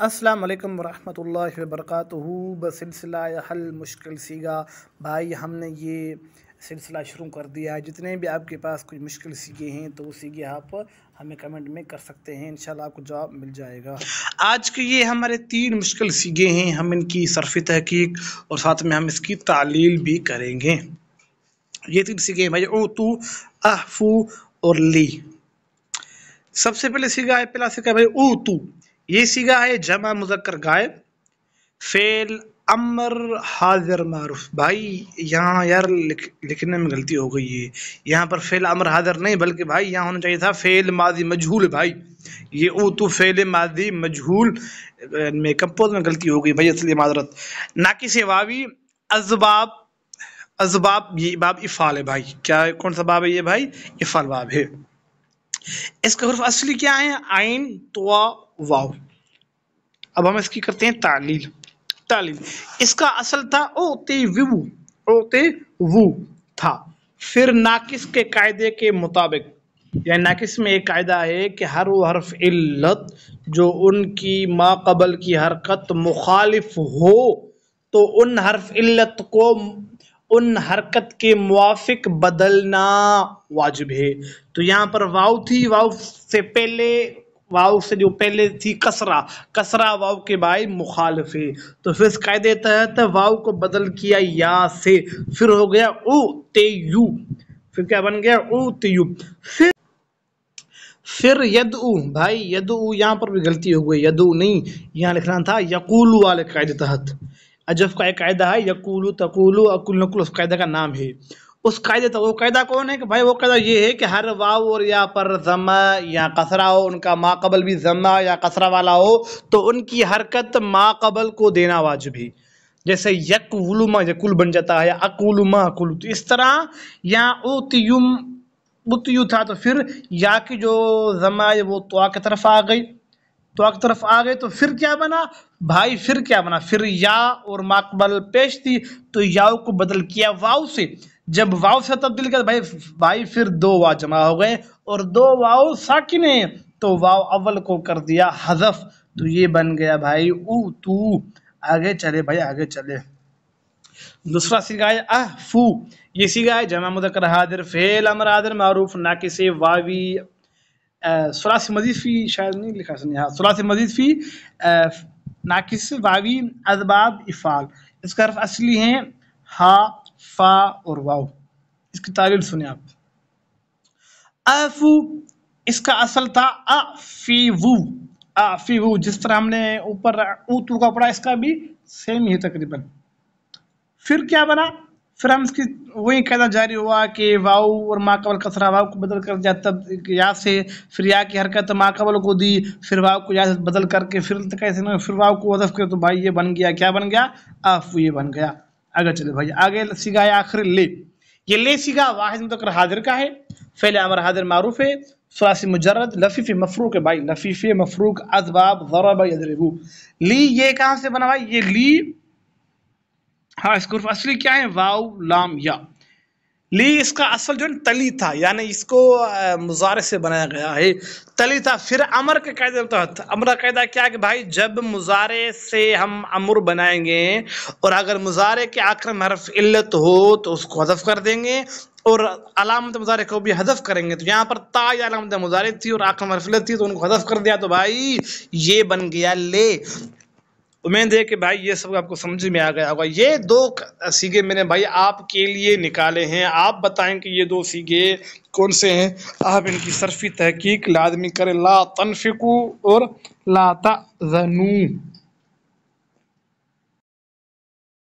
السلام علیکم ورحمۃ اللہ وبرکاتہ۔ بسلسلہ حل مشکل سیگا بھائی ہم نے یہ سلسلہ شروع کر دیا ہے۔ جتنے بھی آپ کے پاس کوئی مشکل سیگے ہیں تو وہ سیگے آپ ہمیں کمنٹ میں کر سکتے ہیں، انشاءاللہ آپ کو جواب مل جائے گا۔ آج کے یہ ہمارے 3 مشکل سیگے ہیں، ہم ان کی صرفی تحقیق اور ساتھ میں ہم اس کی تعلیل بھی کریں گے۔ یہ 3 سیگے ہیں بھائی، اوتو، احفو اور لی۔ سب سے پہلے سیگا ہے، پہلا سیگا بھائی اوتو۔ یہ سیگا ہے جمع مذکر غائب، فعل امر حاضر معروف۔ بھائی یہاں یار لکھنے میں غلطی ہو گئی ہے، یہاں پر فعل امر حاضر نہیں بلکہ بھائی یہاں ہونا چاہیے تھا فعل ماضی مجہول۔ بھائی یہ اوتو فعل ماضی مجہول میں کمپوز میں غلطی ہو گئی بھائی، اصلی معذرت۔ ناقص واوی اسباب یہ باب افعال ہے بھائی۔ کیا کون سا باب ہے یہ بھائی؟ افعال باب ہے۔ اس کا حروف اصلی کیا ہے؟ عین، طوا، واو۔ اب ہم اس کی کرتے ہیں تعلیل۔ اس کا اصل تھا اوتے وو تھا، پھر ناقص کے قاعدے کے مطابق، یعنی ناقص میں ایک قاعدہ ہے کہ ہر وہ حرف علت جو ان کی ما قبل کی حرکت مخالف ہو تو ان حرف علت کو ان حرکت کے موافق بدلنا واجب ہے۔ تو یہاں پر واو تھی، واو سے جو پہلے تھی کسرہ واو کے بھائی مخالف ہے، تو پھر اس قاعدے تحت واو کو بدل کیا یا سے، پھر ہو گیا او تیو، پھر کیا بن گیا او تیو۔ پھر یدعو، بھائی یدعو یہاں پر بھی غلطی ہو گئی، یدعو نہیں یہاں لکھنا تھا یقولو والے قاعدے تحت۔ اجف کا ایک قاعدہ ہے یقولو تقولو اکل نقل، اس قاعدہ کا نام ہے۔ اس قاعدے تھا، وہ قاعدہ کون ہے کہ بھائی وہ قاعدہ یہ ہے کہ ہر واو اور یا پر ضمہ یا کسرہ ہو، ان کا ما قبل بھی ضمہ یا کسرہ والا ہو تو ان کی حرکت ما قبل کو دینا واجب ہے۔ جیسے یقولو ما یقول بن جاتا ہے، یا اقولو ما اقول، تو اس طرح یہاں اوتیو تھا تو پھر یا کی جو ضمہ ہے وہ طوا کی طرف آ گئی، تو پھر کیا بنا بھائی؟ پھر یا اور ما قبل پیش تھی تو یاؤ کو بدل کیا واو سے۔ جب واو سے تبدیل کیا بھائی پھر 2 واو جمع ہو گئے اور 2 واو ساکن ہیں تو واو اول کو کر دیا حذف، تو یہ بن گیا بھائی اوتو۔ آگے چلے دوسرا سیگا ہے احفو۔ یہ سیگا ہے جمع مذکر حاضر، فعل امر حاضر معروف، ناقص واوی، ثلاثی مزید فی، شاید نہیں لکھا سنیا، ثلاثی مزید فی، ناقص واوی، اسباب افعال۔ اس کا حرف اصلی ہیں ہا، فا اور واو۔ اس کی تعلیل سنیں آپ۔ اعفو اس کا اصل تھا اعفو، جس طرح ہم نے اوپر اوتو کا پڑھا اس کا بھی سیم ہی تقریباً۔ پھر کیا بنا؟ پھر ہم اس کی وہی قاعدہ جاری ہوا کہ واو اور ما قبل کسرہ واو کو بدل کر دیا تب یا سے، پھر یا کی حرکت ما قبل کو دی، پھر واو کو یا سے بدل کر کے پھر واو کو حذف کر، تو بھائی یہ بن گیا، کیا بن گیا؟ اعفو، یہ بن گیا۔ آگے چلے بھائی، آگے سیگا ہے آخر لے۔ یہ لے سیگا واحد مذکر حاضر کا ہے، فعل امر حاضر معروف ہے، ثلاثی مجرد، لفیف مفروق ہے بھائی، لفیف مفروق، اسباب ضرب یضرب۔ لی یہ کہاں سے بنا بھائی؟ یہ لی، ہاں اس کا حرف اصلی کیا ہے؟ واو لام یا۔ لی اس کا اصل جو تلی تھا، یعنی اس کو مضارع سے بنایا گیا ہے، تلی تھا۔ پھر امر کے قاعدے تحت، امر کا قاعدہ کیا ہے کہ بھائی جب مضارع سے ہم امر بنائیں گے اور اگر مضارع کے آخر میں حرف علت ہو تو اس کو حذف کر دیں گے اور علامت مضارع کو بھی حذف کریں گے۔ تو یہاں پر تا یا علامت مضارع تھی اور آخر میں حرف علت تھی تو ان کو حذف کر دیا، تو بھائی یہ بن گیا لے۔ امید ہے کہ بھائی یہ سب آپ کو سمجھ میں آ گیا ہوگا۔ یہ 2 سیگے میں نے بھائی آپ کے لیے نکالے ہیں، آپ بتائیں کہ یہ 2 سیگے کون سے ہیں۔ آپ ان کی صرفی تحقیق لازمی کریں، لا تنفقوا اور لا تحزنوا۔